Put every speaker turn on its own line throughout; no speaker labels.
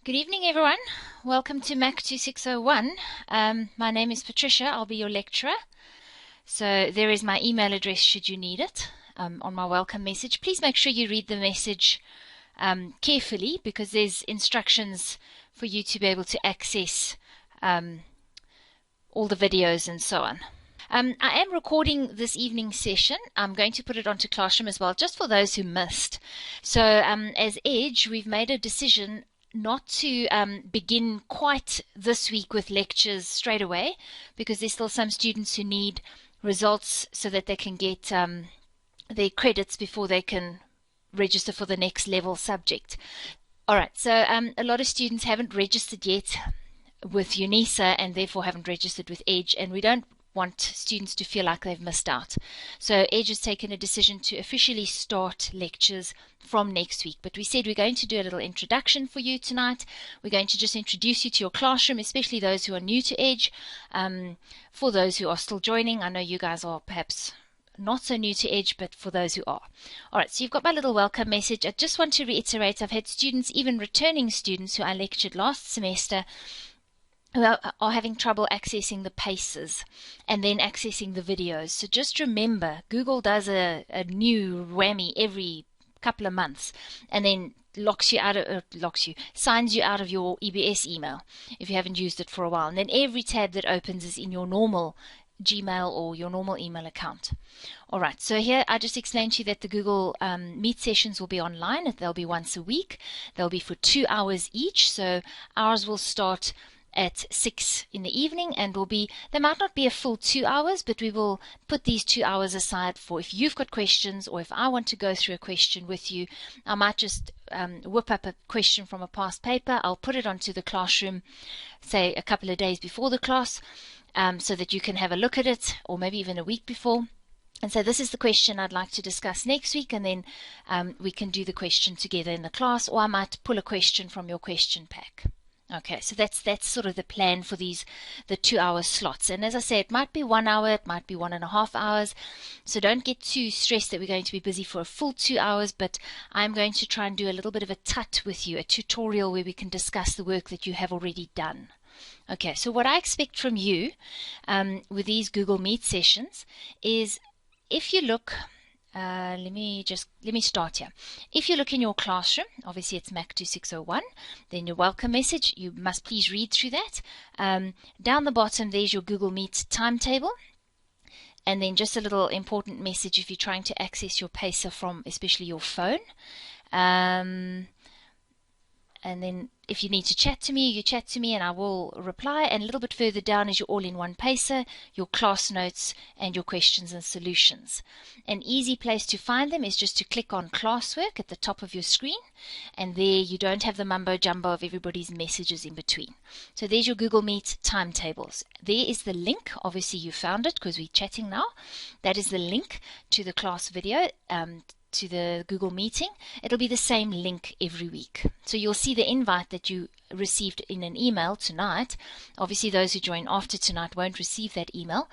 Good evening, everyone. Welcome to MAC2601. My name is Patricia. I'll be your lecturer. So there is my email address should you need it on my welcome message. Please make sure you read the message carefully because there's instructions for you to be able to access all the videos and so on. I am recording this evening's session. I'm going to put it onto Classroom as well, just for those who missed. So as EDGE, we've made a decision not to begin quite this week with lectures straight away, because there's still some students who need results so that they can get their credits before they can register for the next level subject. Alright, so a lot of students haven't registered yet with UNISA and therefore haven't registered with EDGE, and we don't want students to feel like they've missed out. So EDGE has taken a decision to officially start lectures from next week. But we said we're going to do a little introduction for you tonight. We're going to just introduce you to your classroom, especially those who are new to EDGE. For those who are still joining, I know you guys are perhaps not so new to EDGE, but for those who are. Alright, so you've got my little welcome message. I just want to reiterate, I've had students, even returning students who I lectured last semester, who are having trouble accessing the paces and then accessing the videos. So just remember, Google does a new whammy every couple of months and then signs you out of your EBS email if you haven't used it for a while. And then every tab that opens is in your normal Gmail or your normal email account. Alright, so here I just explained to you that the Google Meet sessions will be online. They'll be once a week. They'll be for 2 hours each. So ours will start at 6 in the evening and they might not be a full 2 hours, but we will put these 2 hours aside for if you've got questions or if I want to go through a question with you. I might just whip up a question from a past paper. I'll put it onto the classroom, say a couple of days before the class, so that you can have a look at it, or maybe even a week before. And so this is the question I'd like to discuss next week, and then we can do the question together in the class, or I might pull a question from your question pack. Okay, so that's sort of the plan for the 2 hour slots. And as I say, it might be 1 hour, it might be 1.5 hours. So don't get too stressed that we're going to be busy for a full 2 hours, but I'm going to try and do a little bit of a tut with you, a tutorial where we can discuss the work that you have already done. Okay, so what I expect from you with these Google Meet sessions is, if you look, let me start here. If you look in your classroom, obviously it's MAC2601, then your welcome message, you must please read through that. Down the bottom there's your Google Meet timetable, and then just a little important message if you're trying to access your PACER from especially your phone. And then if you need to chat to me, you chat to me and I will reply. And a little bit further down is your all-in-one PACER, your class notes, and your questions and solutions. An easy place to find them is just to click on classwork at the top of your screen, and there you don't have the mumbo-jumbo of everybody's messages in between. So there's your Google Meet timetables. There is the link. Obviously you found it because we're chatting now. That is the link to the class video, to the Google meeting. It'll be the same link every week. So you'll see the invite that you received in an email tonight. Obviously those who join after tonight won't receive that email.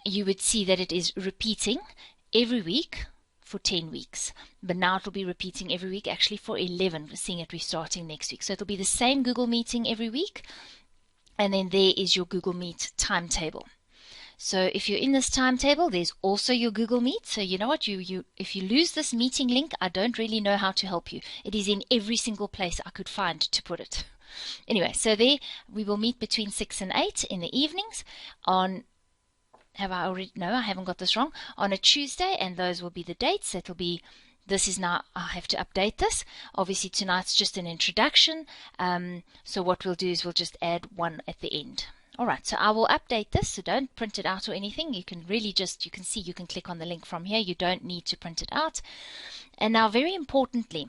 You would see that it is repeating every week for 10 weeks. But now it'll be repeating every week actually for 11, seeing it restarting next week. So it'll be the same Google meeting every week. And then there is your Google Meet timetable. So if you're in this timetable, there's also your Google Meet. So you know what, if you lose this meeting link, I don't really know how to help you. It is in every single place I could find to put it. Anyway, so there we will meet between 6 and 8 in the evenings on, have I already, no, I haven't got this wrong, on a Tuesday, and those will be the dates. That'll be, this is now, I have to update this. Obviously tonight's just an introduction. So what we'll do is we'll just add one at the end. Alright, so I will update this, so don't print it out or anything. You can really just, you can see, you can click on the link from here. You don't need to print it out. And now very importantly,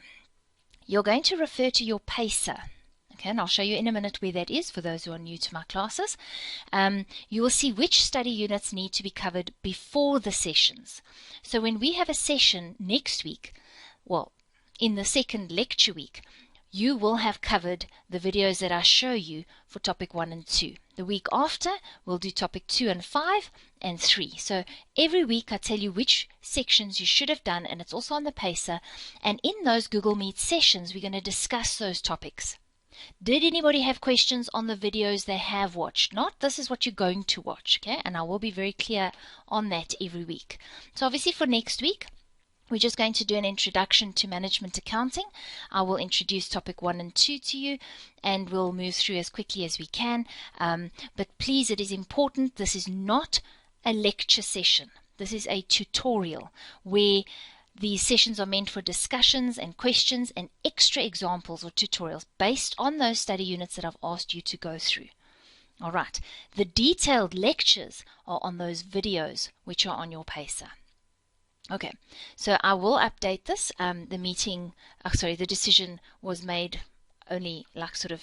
you're going to refer to your PACER. Okay, and I'll show you in a minute where that is for those who are new to my classes. You will see which study units need to be covered before the sessions. So when we have a session next week, well, in the second lecture week, you will have covered the videos that I show you for topic 1 and 2. The week after, we'll do topic 2 and 5 and 3. So every week I tell you which sections you should have done, and it's also on the PACER. And in those Google Meet sessions, we're going to discuss those topics. Did anybody have questions on the videos they have watched? Not, this is what you're going to watch, okay? And I will be very clear on that every week. So obviously for next week, we're just going to do an introduction to management accounting. I will introduce topic 1 and 2 to you, and we'll move through as quickly as we can. But please, it is important, this is not a lecture session. This is a tutorial where these sessions are meant for discussions and questions and extra examples or tutorials based on those study units that I've asked you to go through. All right, the detailed lectures are on those videos which are on your pacer. Okay, so I will update this. The decision was made only like sort of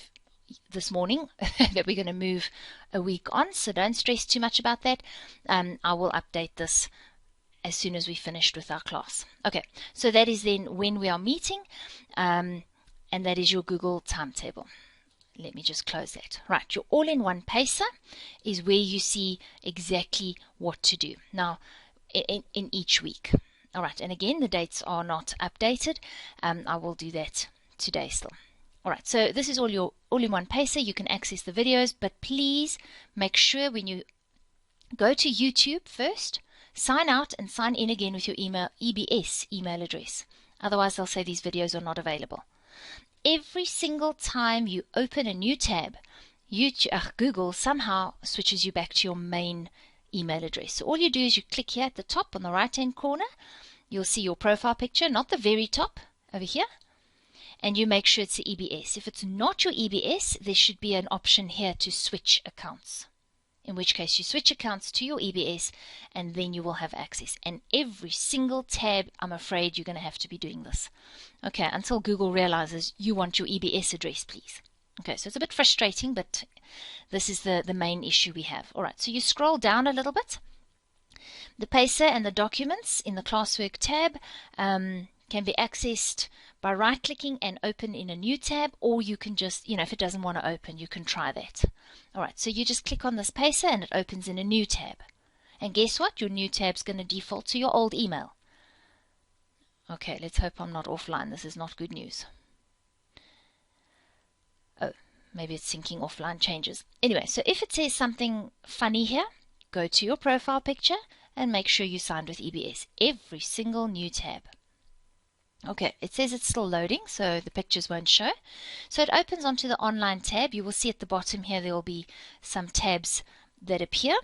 this morning that we're going to move a week on, so don't stress too much about that. I will update this as soon as we finished with our class. Okay, so that is then when we are meeting, and that is your Google timetable. Let me just close that. Right, your all-in-one pacer is where you see exactly what to do. Now, in each week. All right, and again, the dates are not updated. I will do that today still. All right, so this is your all-in-one pacer. You can access the videos, but please make sure when you go to YouTube first, sign out and sign in again with your EBS email address. Otherwise, they'll say these videos are not available. Every single time you open a new tab, Google somehow switches you back to your main email address. So all you do is you click here at the top on the right hand corner. You'll see your profile picture, not the very top over here, and you make sure it's the EBS. If it's not your EBS, there should be an option here to switch accounts, in which case you switch accounts to your EBS and then you will have access. And every single tab, I'm afraid you're going to have to be doing this. Okay, until Google realizes you want your EBS address, please. Okay, so it's a bit frustrating, but this is the main issue we have. All right, so you scroll down a little bit. The pacer and the documents in the classwork tab can be accessed by right-clicking and open in a new tab, or you can just, if it doesn't want to open, you can try that. All right, so you just click on this pacer and it opens in a new tab. And guess what? Your new tab's going to default to your old email. Okay, let's hope I'm not offline. This is not good news. Oh, maybe it's syncing offline changes. Anyway, so if it says something funny here, go to your profile picture and make sure you signed with EBS. Every single new tab. Okay, it says it's still loading, so the pictures won't show. So it opens onto the online tab. You will see at the bottom here there will be some tabs that appear.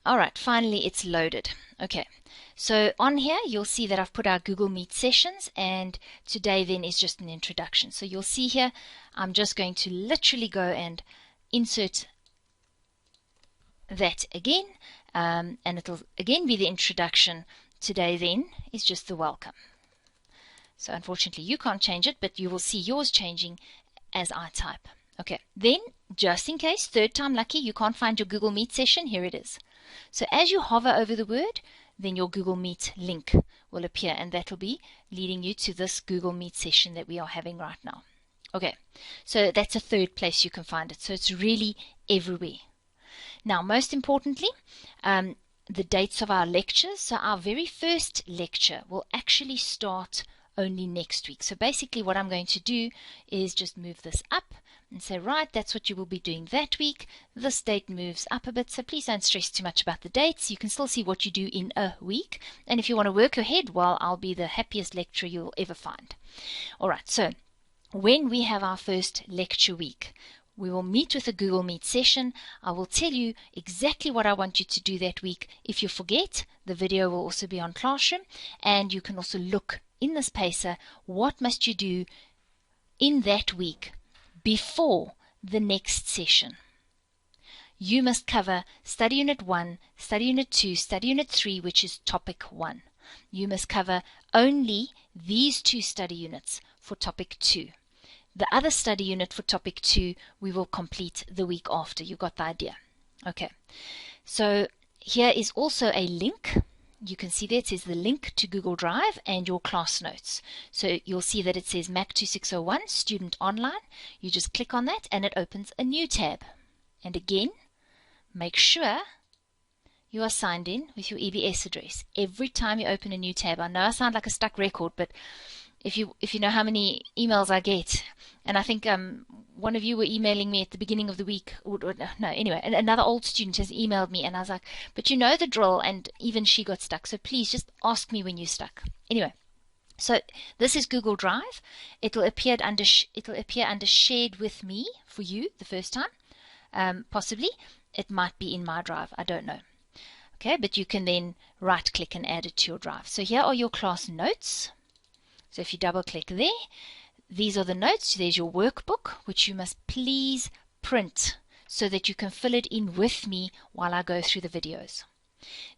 All right, finally it's loaded. Okay, so on here you'll see that I've put our Google Meet sessions, and today then is just an introduction. So you'll see here I'm just going to literally go and insert that again, and it'll again be the introduction. Today then is just the welcome. So unfortunately you can't change it, but you will see yours changing as I type. Okay, then just in case, third time lucky, you can't find your Google Meet session, here it is. So as you hover over the word, then your Google Meet link will appear, and that will be leading you to this Google Meet session that we are having right now. Okay, so that's a third place you can find it. So it's really everywhere. Now, most importantly, the dates of our lectures. So our very first lecture will actually start only next week. So basically what I'm going to do is just move this up and say, right, that's what you will be doing that week. This date moves up a bit, so please don't stress too much about the dates. You can still see what you do in a week. And if you want to work ahead, well, I'll be the happiest lecturer you'll ever find. All right, so when we have our first lecture week, we will meet with a Google Meet session. I will tell you exactly what I want you to do that week. If you forget, the video will also be on Classroom, and you can also look in this pacer, what must you do in that week before the next session. You must cover Study Unit 1, Study Unit 2, Study Unit 3, which is Topic 1. You must cover only these 2 study units for Topic 2. The other study unit for Topic 2 we will complete the week after. You got the idea? Okay. So here is also a link. You can see there it says the link to Google Drive and your class notes. So you'll see that it says MAC2601 Student Online. You just click on that and it opens a new tab. And again, make sure you are signed in with your EBS address. Every time you open a new tab, I know I sound like a stuck record, but if you know how many emails I get And I think one of you were emailing me at the beginning of the week. No, anyway, another old student has emailed me, and I was like, but you know the drill, and even she got stuck. So please just ask me when you're stuck. Anyway, so this is Google Drive. It'll appear under Shared with Me for you the first time. Possibly. It might be in My Drive. I don't know. Okay, but you can then right-click and add it to your drive. So here are your class notes. So if you double-click there, these are the notes. There's your workbook, which you must please print so that you can fill it in with me while I go through the videos.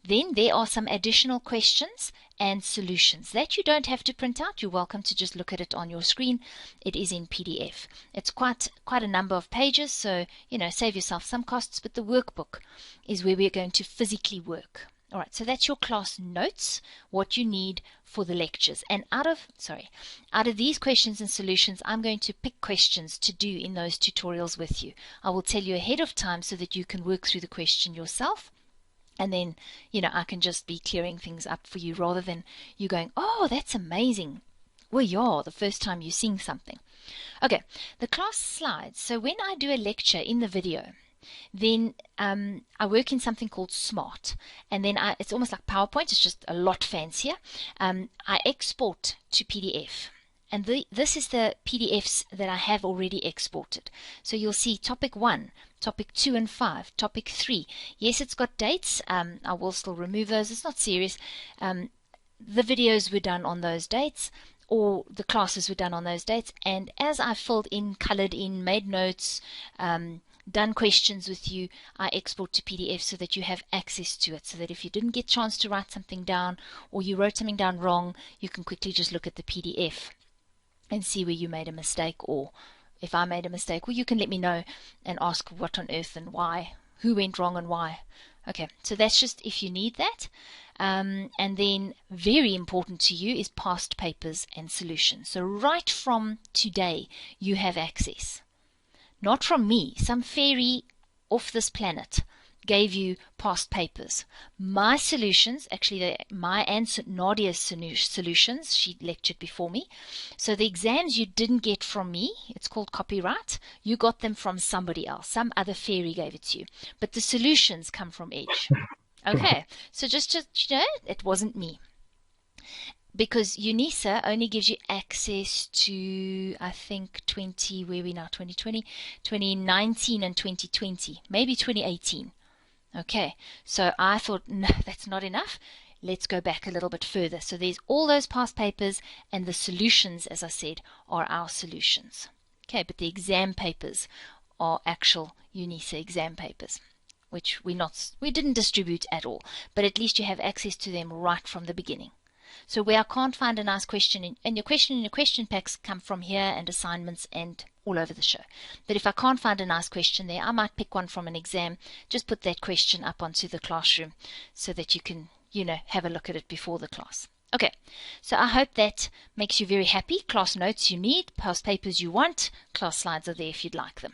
Then there are some additional questions and solutions that you don't have to print out. You're welcome to just look at it on your screen. It is in PDF. It's quite a number of pages, so save yourself some costs, but the workbook is where we're going to physically work. All right, so that's your class notes, what you need for the lectures. And out of these questions and solutions, I'm going to pick questions to do in those tutorials with you. I will tell you ahead of time so that you can work through the question yourself. And then, I can just be clearing things up for you rather than you going, oh, that's amazing. Well, yeah, the first time you're seeing something. Okay, the class slides. So when I do a lecture in the video, then I work in something called Smart. And then it's almost like PowerPoint. It's just a lot fancier. I export to PDF. And this is the PDFs that I have already exported. So you'll see topic 1, topic 2 and 5, topic 3. Yes, it's got dates. I will still remove those. It's not serious. The videos were done on those dates, or the classes were done on those dates. And as I filled in, colored in, made notes, done questions with you, I export to PDF so that you have access to it, so that if you didn't get a chance to write something down or you wrote something down wrong, you can quickly just look at the PDF and see where you made a mistake, or if I made a mistake, well, you can let me know and ask what on earth and why, who went wrong and why. Okay, so that's just if you need that. And then very important to you is past papers and solutions. So right from today, you have access. Not from me, some fairy off this planet gave you past papers. My solutions, actually my and Nadia's solutions, she lectured before me. So the exams you didn't get from me, it's called copyright, you got them from somebody else. Some other fairy gave it to you. But the solutions come from Edge. Okay, so just it wasn't me. Because UNISA only gives you access to, I think, 2019 and 2020, maybe 2018. Okay, so I thought, no, that's not enough. Let's go back a little bit further. So there's all those past papers, and the solutions, as I said, are our solutions. Okay, but the exam papers are actual UNISA exam papers, which we didn't distribute at all, but at least you have access to them right from the beginning. So where I can't find a nice question, and your question packs come from here and assignments and all over the show. But if I can't find a nice question there, I might pick one from an exam, just put that question up onto the classroom so that you can, have a look at it before the class. Okay, so I hope that makes you very happy. Class notes you need, past papers you want, class slides are there if you'd like them.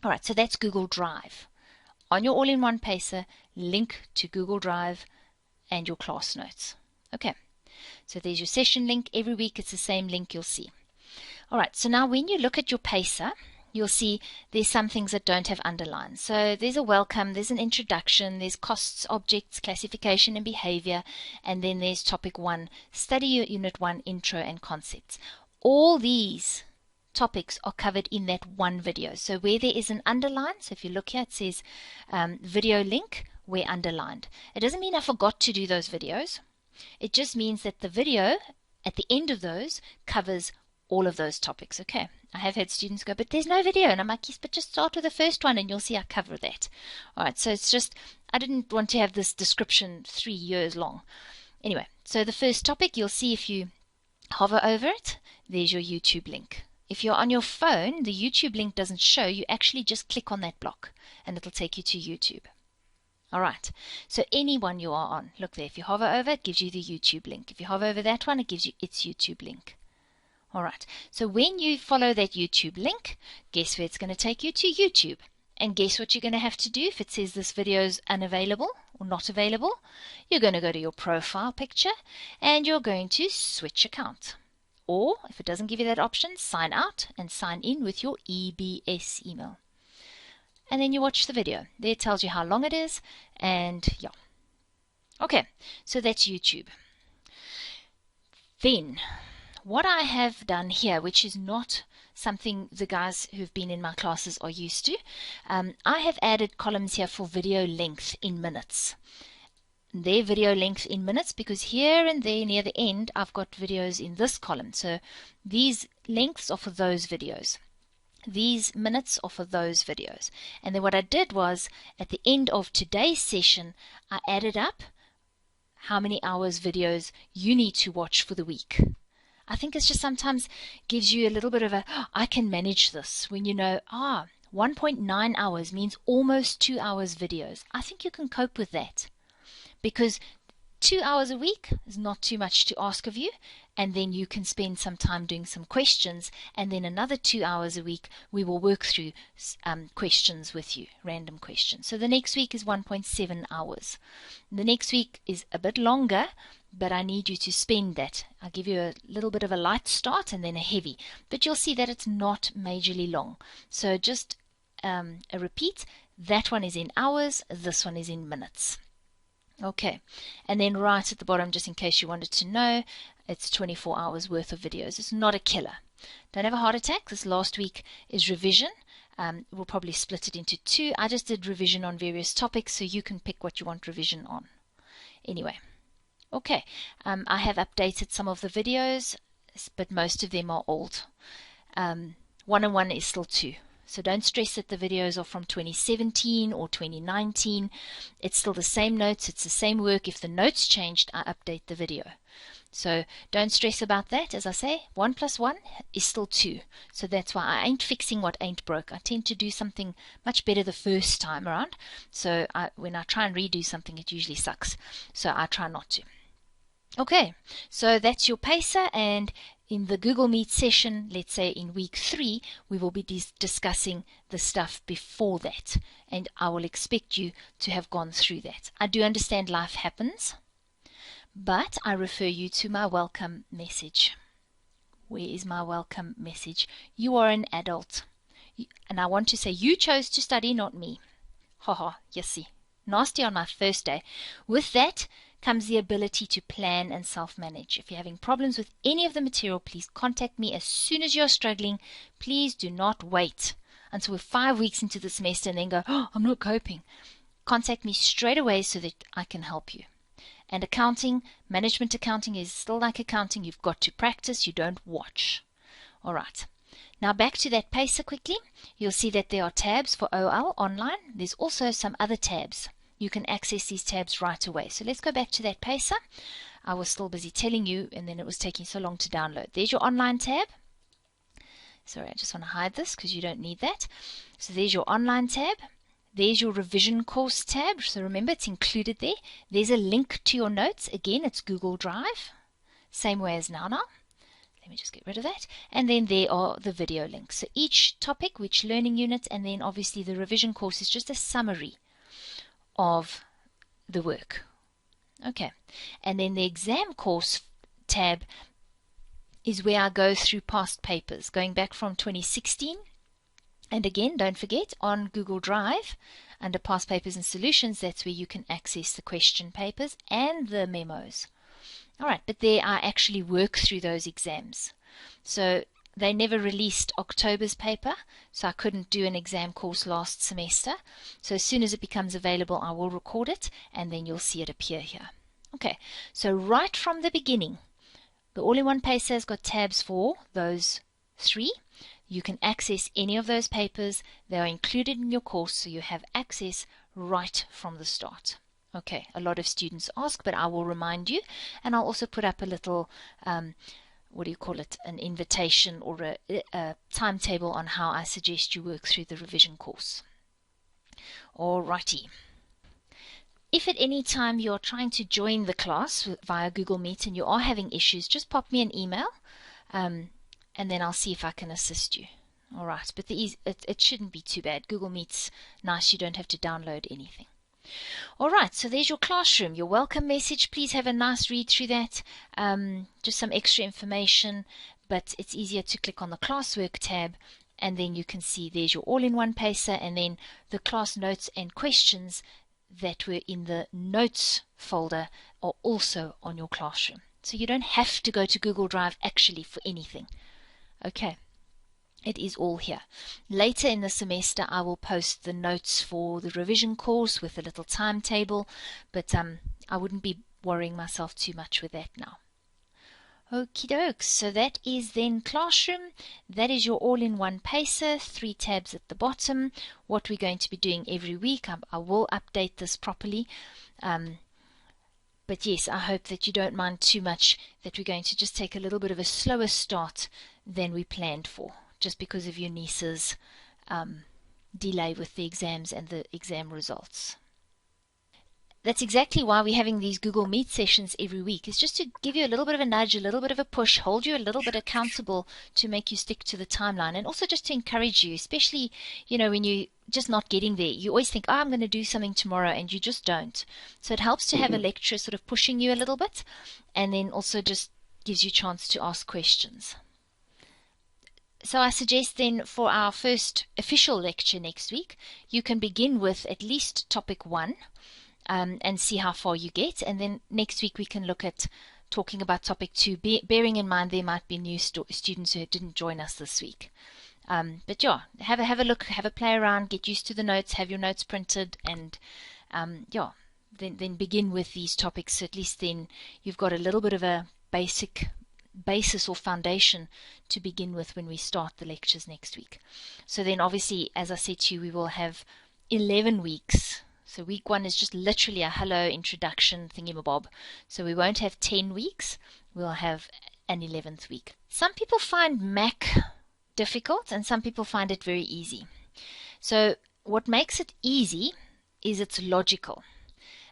All right, so that's Google Drive. On your all-in-one pacer, link to Google Drive and your class notes. Okay, so there's your session link. Every week it's the same link you'll see. All right, so now when you look at your pacer, you'll see there's some things that don't have underlines. So there's a welcome, there's an introduction, there's costs, objects, classification and behavior, and then there's topic 1, study your unit 1, intro and concepts. All these topics are covered in that one video. So where there is an underline, so if you look here, it says video link, where underlined. It doesn't mean I forgot to do those videos. It just means that the video at the end of those covers all of those topics. Okay, I have had students go, but there's no video, and I'm like, yes, but just start with the first one and you'll see I cover that. All right, so it's just, I didn't want to have this description 3 years long. Anyway, so the first topic, you'll see if you hover over it, there's your YouTube link. If you're on your phone, the YouTube link doesn't show, you actually just click on that block and it'll take you to YouTube. All right, so any one you are on, look there, if you hover over it, gives you the YouTube link. If you hover over that one, it gives you its YouTube link. All right, so when you follow that YouTube link, guess where it's going to take you to? YouTube. And guess what you're going to have to do if it says this video is unavailable or not available? You're going to go to your profile picture and you're going to switch account. Or, if it doesn't give you that option, sign out and sign in with your EBS email. And then you watch the video. There it tells you how long it is, and yeah. Okay, so that's YouTube. Then, what I have done here, which is not something the guys who've been in my classes are used to, I have added columns here for video length in minutes. Their video length in minutes, because here and there near the end I've got videos in this column. So these lengths are for those videos. These minutes are for those videos. And then what I did was, at the end of today's session, I added up how many hours videos you need to watch for the week. I think it's just sometimes gives you a little bit of a, oh, I can manage this, when you know, 1.9 hours means almost 2 hours videos. I think you can cope with that, because 2 hours a week is not too much to ask of you, and then you can spend some time doing some questions, and then another 2 hours a week we will work through questions with you, random questions. So the next week is 1.7 hours. The next week is a bit longer, but I need you to spend that. I'll give you a little bit of a light start and then a heavy, but you'll see that it's not majorly long. So just a repeat, that one is in hours, this one is in minutes. Okay, and then right at the bottom, just in case you wanted to know, it's 24 hours worth of videos. It's not a killer. Don't have a heart attack. This last week is revision. We'll probably split it into 2. I just did revision on various topics, so you can pick what you want revision on. Anyway, okay, I have updated some of the videos, but most of them are old. 101 is still 2. So don't stress that the videos are from 2017 or 2019. It's still the same notes, it's the same work. If the notes changed, I update the video. So don't stress about that. As I say, 1 plus 1 is still 2. So that's why I ain't fixing what ain't broke. I tend to do something much better the first time around. So when I try and redo something, it usually sucks. So I try not to. Okay, so that's your pacer, and in the Google Meet session, let's say in week 3, we will be discussing the stuff before that, and I will expect you to have gone through that. I do understand life happens, but I refer you to my welcome message. Where is my welcome message? You are an adult, and I want to say you chose to study, not me. Haha, yes, see. Nasty on my first day. With that comes the ability to plan and self-manage. If you're having problems with any of the material, please contact me as soon as you're struggling. Please do not wait until we're 5 weeks into the semester and then go, oh, I'm not coping. Contact me straight away so that I can help you. And accounting, management accounting is still like accounting. You've got to practice, you don't watch. All right. Now back to that pacer quickly. You'll see that there are tabs for OL online. There's also some other tabs. You can access these tabs right away. So let's go back to that pacer. I was still busy telling you, and then it was taking so long to download. There's your online tab. Sorry, I just want to hide this because you don't need that. So there's your online tab. There's your revision course tab. So remember, it's included there. There's a link to your notes. Again, it's Google Drive. Same way as now. Let me just get rid of that. And then there are the video links. So each topic, which learning unit, and then obviously the revision course is just a summary of the work. Okay, and then the exam course tab is where I go through past papers going back from 2016, and again, don't forget, on Google Drive under past papers and solutions, that's where you can access the question papers and the memos. Alright, but there I actually work through those exams. So they never released October's paper, so I couldn't do an exam course last semester. So as soon as it becomes available, I will record it, and then you'll see it appear here. Okay, so right from the beginning, the All-in-One Pacer has got tabs for those 3. You can access any of those papers. They are included in your course, so you have access right from the start. Okay, a lot of students ask, but I will remind you, and I'll also put up a little an invitation or a timetable on how I suggest you work through the revision course. Alrighty. If at any time you're trying to join the class via Google Meet and you are having issues, just pop me an email, and then I'll see if I can assist you. Alright, but it shouldn't be too bad. Google Meet's nice, you don't have to download anything. Alright, so there's your classroom, your welcome message. Please have a nice read through that. Just some extra information. but it's easier to click on the classwork tab, and then you can see there's your all-in-one pacer, and then the class notes and questions that were in the notes folder are also on your classroom. So you don't have to go to Google Drive actually for anything. Okay, it is all here. Later in the semester I will post the notes for the revision course with a little timetable, but I wouldn't be worrying myself too much with that now. Okie dokes, so that is then classroom. That is your all-in-one pacer, 3 tabs at the bottom. What we're going to be doing every week, I will update this properly. But yes, I hope that you don't mind too much that we're going to just take a little bit of a slower start than we planned for, just because of UNISA's delay with the exams and the exam results. That's exactly why we're having these Google Meet sessions every week. It's just to give you a little bit of a nudge, a little bit of a push, hold you a little bit accountable to make you stick to the timeline, and also just to encourage you, especially, you know, when you're just not getting there. You always think, oh, I'm going to do something tomorrow, and you just don't. So it helps to have a lecturer sort of pushing you a little bit, and then also just gives you a chance to ask questions. So I suggest then for our first official lecture next week, you can begin with at least topic 1, and see how far you get, and then next week we can look at talking about topic 2, bearing in mind there might be new students who didn't join us this week. But yeah, have a look, have a play around, get used to the notes, have your notes printed, and yeah, then begin with these topics. So at least then you've got a little bit of a basis or foundation to begin with when we start the lectures next week. So then obviously, as I said to you, we will have 11 weeks. So week 1 is just literally a hello introduction thingamabob. So we won't have 10 weeks, we'll have an 11th week. Some people find MAC difficult and some people find it very easy. So what makes it easy is it's logical.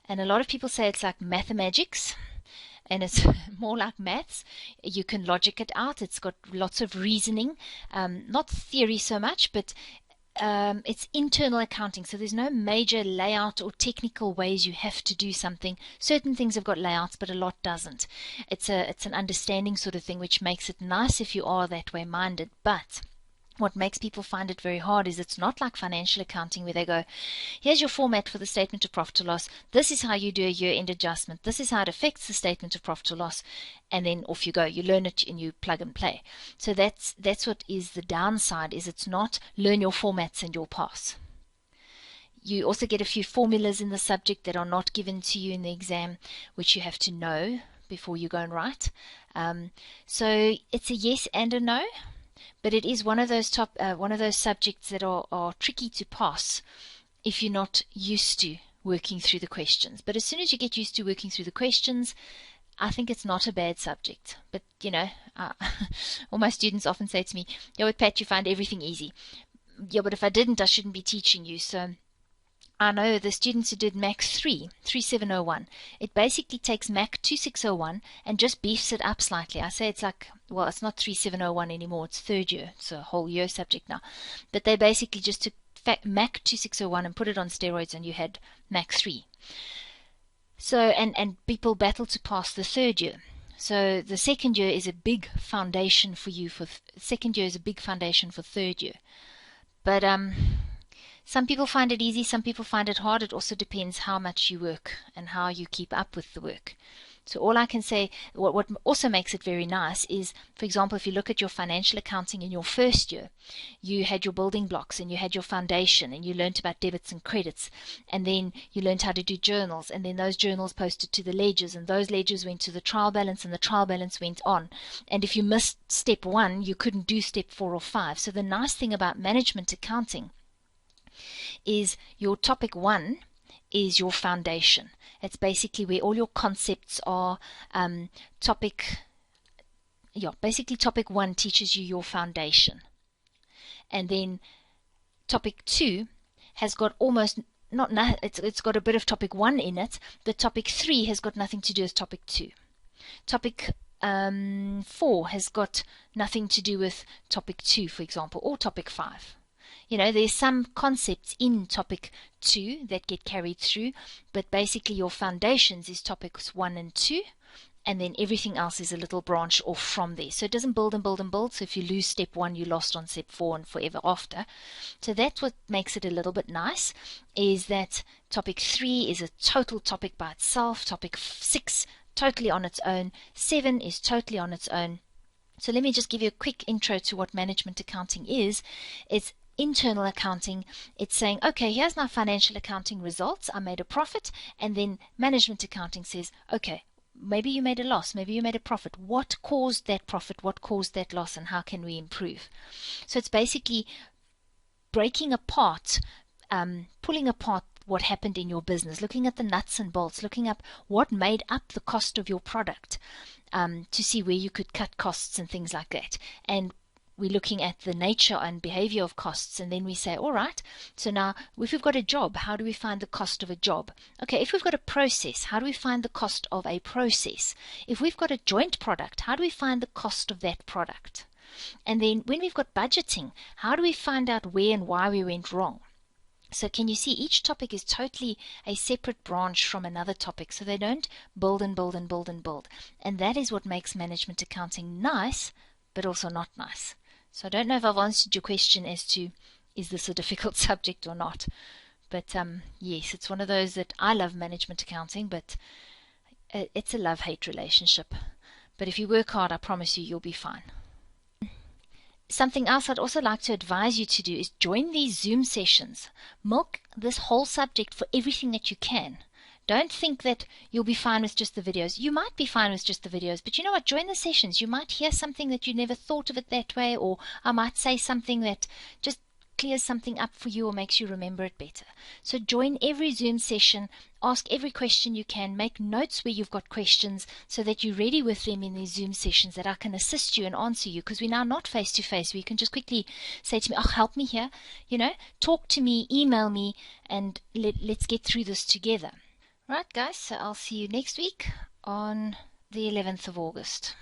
And a lot of people say it's like mathematics, and it's more like maths. You can logic it out. It's got lots of reasoning, not theory so much, but it's internal accounting, so there's no major layout or technical ways you have to do something. Certain things have got layouts, but a lot doesn't. It's an understanding sort of thing, which makes it nice if you are that way minded. But what makes people find it very hard is it's not like financial accounting where they go, here's your format for the statement of profit or loss, this is how you do a year-end adjustment, this is how it affects the statement of profit or loss, and then off you go. You learn it and you plug and play. So that's what is the downside, is it's not learn your formats and you'll pass. You also get a few formulas in the subject that are not given to you in the exam, which you have to know before you go and write. So it's a yes and a no. But it is one of those subjects that are tricky to pass if you're not used to working through the questions. But as soon as you get used to working through the questions, I think it's not a bad subject. But, you know, all my students often say to me, yeah, but Pat, you find everything easy. Yeah, but if I didn't, I shouldn't be teaching you. So I know the students who did MAC2701, it basically takes MAC2601 and just beefs it up slightly. I say it's like, well, it's not 3701 anymore, it's 3rd year, it's a whole year subject now. But they basically just took MAC2601 and put it on steroids, and you had MAC3. So, and people battle to pass the 3rd year. So the 2nd year is a big foundation for you. Second year is a big foundation for 3rd year. But some people find it easy, some people find it hard. It also depends how much you work and how you keep up with the work. So all I can say, what also makes it very nice is, for example, if you look at your financial accounting in your 1st year, you had your building blocks and you had your foundation and you learned about debits and credits, and then you learned how to do journals, and then those journals posted to the ledgers, and those ledgers went to the trial balance, and the trial balance went on. And if you missed step 1, you couldn't do step 4 or 5. So the nice thing about management accounting is your topic 1 is your foundation. It's basically where all your concepts are. Basically topic 1 teaches you your foundation. And then topic 2 has got almost it's got a bit of topic 1 in it, but topic 3 has got nothing to do with topic 2. Topic 4 has got nothing to do with topic 2, for example, or topic 5. You know, there's some concepts in topic 2 that get carried through, but basically your foundations is topics 1 and 2, and then everything else is a little branch off from there. So it doesn't build and build and build. So if you lose step 1, you lost on step 4 and forever after. So that's what makes it a little bit nice, is that topic 3 is a total topic by itself. Topic 6, totally on its own. 7 is totally on its own. So let me just give you a quick intro to what management accounting is. It's internal accounting. It's saying, okay, here's my financial accounting results. I made a profit. And then management accounting says, okay, maybe you made a loss, maybe you made a profit. What caused that profit? What caused that loss? And how can we improve? So it's basically breaking apart, pulling apart what happened in your business, looking at the nuts and bolts, looking up what made up the cost of your product, to see where you could cut costs and things like that. And we're looking at the nature and behavior of costs, and then we say, all right, so now if we've got a job, how do we find the cost of a job? Okay, if we've got a process, how do we find the cost of a process? If we've got a joint product, how do we find the cost of that product? And then when we've got budgeting, how do we find out where and why we went wrong? So can you see each topic is totally a separate branch from another topic, so they don't build and build and build and build. And that is what makes management accounting nice, but also not nice. So I don't know if I've answered your question as to, is this a difficult subject or not? But yes, it's one of those that I love management accounting, but it's a love-hate relationship. But if you work hard, I promise you, you'll be fine. Something else I'd also like to advise you to do is join these Zoom sessions. Milk this whole subject for everything that you can. Don't think that you'll be fine with just the videos. You might be fine with just the videos, but you know what? Join the sessions. You might hear something that you never thought of it that way, or I might say something that just clears something up for you or makes you remember it better. So join every Zoom session, ask every question you can, make notes where you've got questions so that you're ready with them in these Zoom sessions, that I can assist you and answer you, because we're now not face to face, where you can just quickly say to me, oh, help me here, talk to me, email me, and let's get through this together. Right, guys, so I'll see you next week on the 11th of August.